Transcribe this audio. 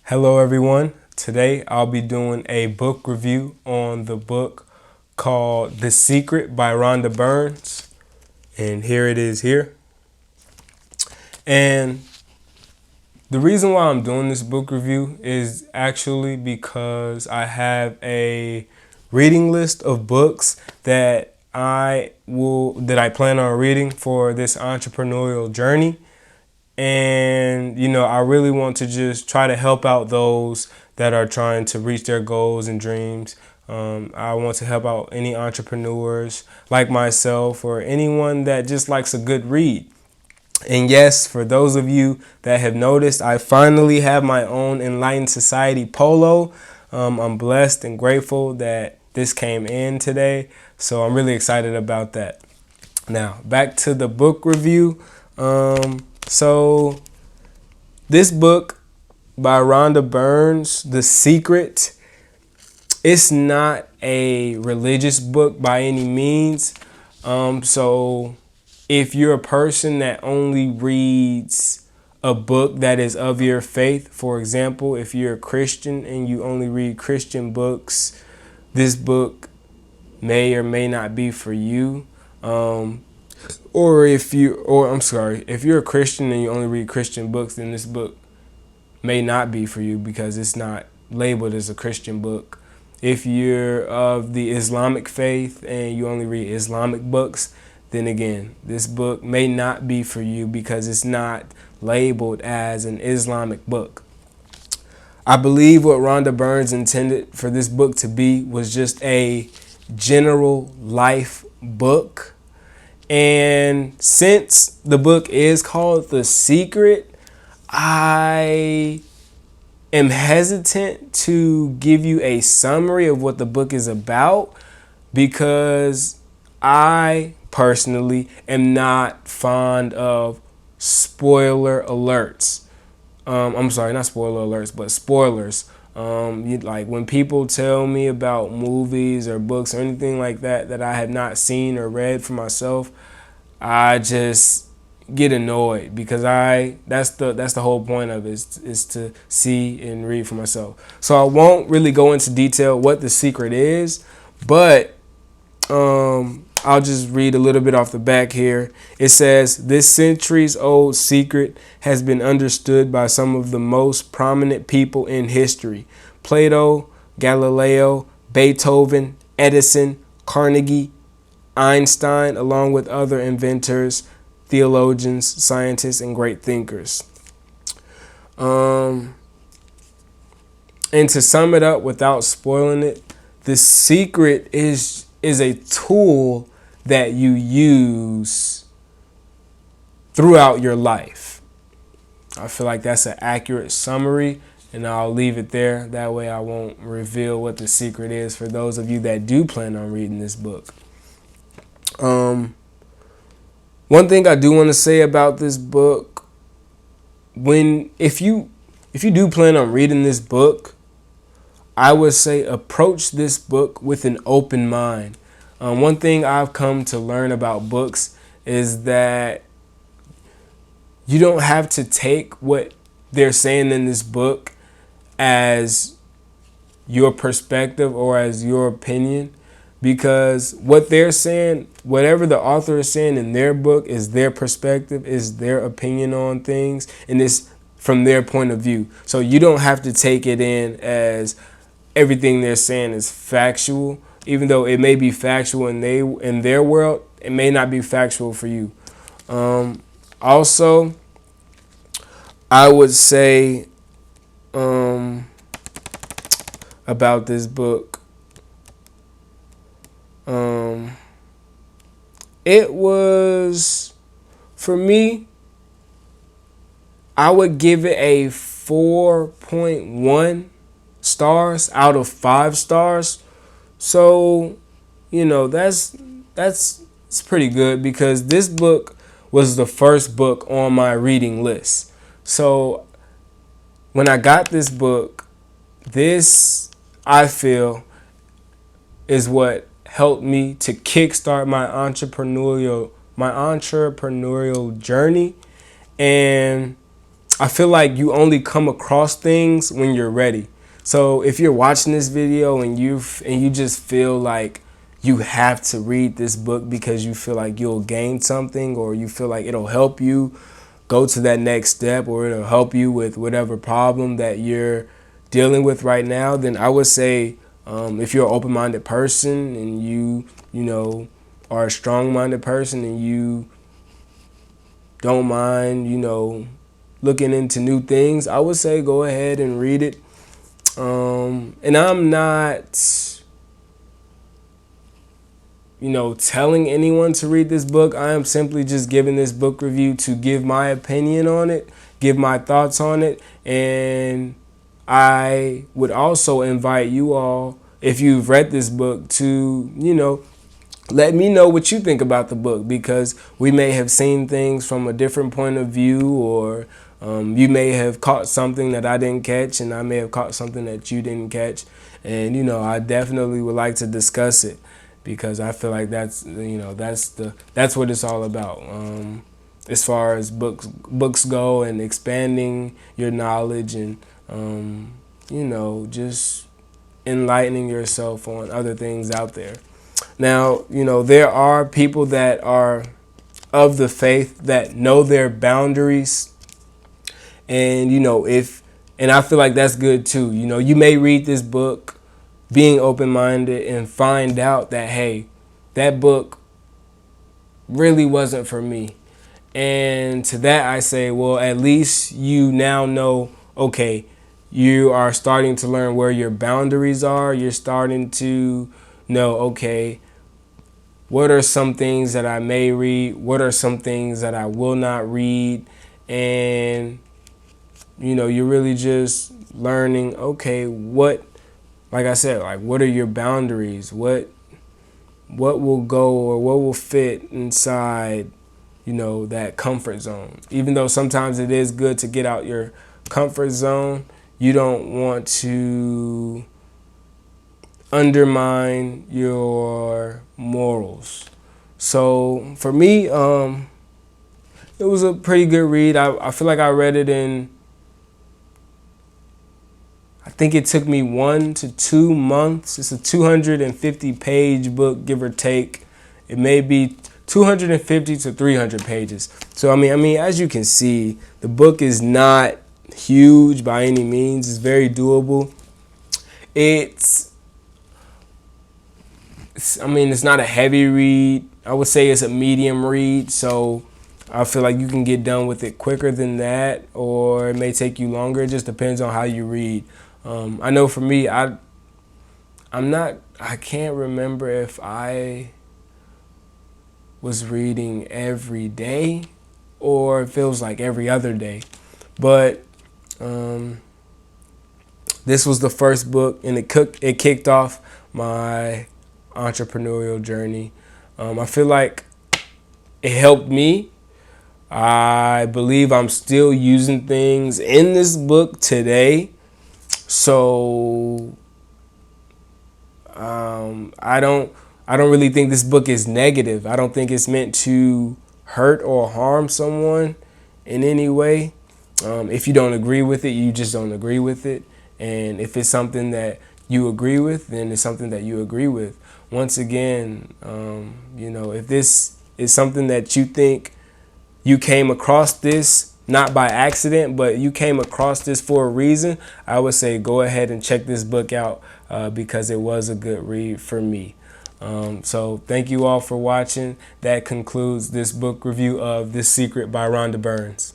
Hello everyone. Today I'll be doing a book review on the book called The Secret by Rhonda Byrnes. And here it is here. And the reason why I'm doing this book review is actually because I have a reading list of books that I plan on reading for this entrepreneurial journey. And, I really want to just try to help out those that are trying to reach their goals and dreams. I want to help out any entrepreneurs like myself or anyone that just likes a good read. And yes, for those of you that have noticed, I finally have my own Enlightened Society polo. I'm blessed and grateful that this came in today. So I'm really excited about that. Now, back to the book review. So this book by Rhonda Byrnes, The Secret, it's not a religious book by any means. So if you're a person that only reads a book that is of your faith, for example, if you're a Christian and you only read Christian books, this book may or may not be for you. If you're a Christian and you only read Christian books, then this book may not be for you because it's not labeled as a Christian book. If you're of the Islamic faith and you only read Islamic books, then again, this book may not be for you because it's not labeled as an Islamic book. I believe what Rhonda Byrnes intended for this book to be was just a general life book. And since the book is called The Secret, I am hesitant to give you a summary of what the book is about because I personally am not fond of spoiler alerts. Not spoiler alerts, but spoilers. Like when people tell me about movies or books or anything like that I have not seen or read for myself, I just get annoyed because that's the whole point of it is to see and read for myself. So I won't really go into detail what The Secret is, but I'll just read a little bit off the back here. It says, "This centuries-old secret has been understood by some of the most prominent people in history. Plato, Galileo, Beethoven, Edison, Carnegie, Einstein, along with other inventors, theologians, scientists, and great thinkers." And to sum it up without spoiling it, the secret is a tool that you use throughout your life. I feel like that's an accurate summary, and I'll leave it there. That way I won't reveal what the secret is for those of you that do plan on reading this book. One thing I do want to say about this book, if you do plan on reading this book, I would say approach this book with an open mind. One thing I've come to learn about books is that you don't have to take what they're saying in this book as your perspective or as your opinion, because what they're saying, whatever the author is saying in their book, is their perspective, is their opinion on things, and it's from their point of view. So you don't have to take it in as everything they're saying is factual, even though it may be factual in their world, it may not be factual for you. Also, I would say about this book, it was, for me, I would give it a 4.1 stars out of 5 stars. So, that's it's pretty good because this book was the first book on my reading list. So when I got this book, this, I feel, is what helped me to kickstart my entrepreneurial journey. And I feel like you only come across things when you're ready. So if you're watching this video and you just feel like you have to read this book because you feel like you'll gain something, or you feel like it'll help you go to that next step, or it'll help you with whatever problem that you're dealing with right now, then I would say, if you're an open-minded person and you know, are a strong-minded person and you don't mind, you know, looking into new things, I would say go ahead and read it. And I'm not, you know, telling anyone to read this book. I am simply just giving this book review to give my opinion on it, give my thoughts on it. And I would also invite you all, if you've read this book, to, you know, let me know what you think about the book, because we may have seen things from a different point of view, or you may have caught something that I didn't catch, and I may have caught something that you didn't catch. And, you know, I definitely would like to discuss it, because I feel like that's, you know, that's what it's all about. As far as books go, and expanding your knowledge, and you know, just enlightening yourself on other things out there. Now, you know, there are people that are of the faith that know their boundaries, and, you know, and I feel like that's good too. You know, you may read this book being open-minded and find out that, hey, that book really wasn't for me. And to that I say, well, at least you now know, okay, you are starting to learn where your boundaries are. You're starting to know, okay, what are some things that I may read? What are some things that I will not read? And, you know, you're really just learning, okay, what, like I said, like, what are your boundaries? What will go, or what will fit inside, you know, that comfort zone? Even though sometimes it is good to get out your comfort zone, you don't want to undermine your morals. So for me, it was a pretty good read. I feel like I read it in, I think it took me 1 to 2 months. It's a 250 page book, give or take. It may be 250 to 300 pages. So I mean, as you can see, the book is not huge by any means. It's very doable. It's not a heavy read. I would say it's a medium read. So I feel like you can get done with it quicker than that, or it may take you longer. It just depends on how you read. I know for me, I can't remember if I was reading every day or it feels like every other day. But this was the first book, and it kicked off my entrepreneurial journey. I feel like it helped me. I believe I'm still using things in this book today. So I don't really think this book is negative. I don't think it's meant to hurt or harm someone in any way. If you don't agree with it, you just don't agree with it. And if it's something that you agree with, then it's something that you agree with. Once again, you know, if this is something that you think you came across this not by accident, but you came across this for a reason, I would say go ahead and check this book out, because it was a good read for me. So thank you all for watching. That concludes this book review of This Secret by Rhonda Byrnes.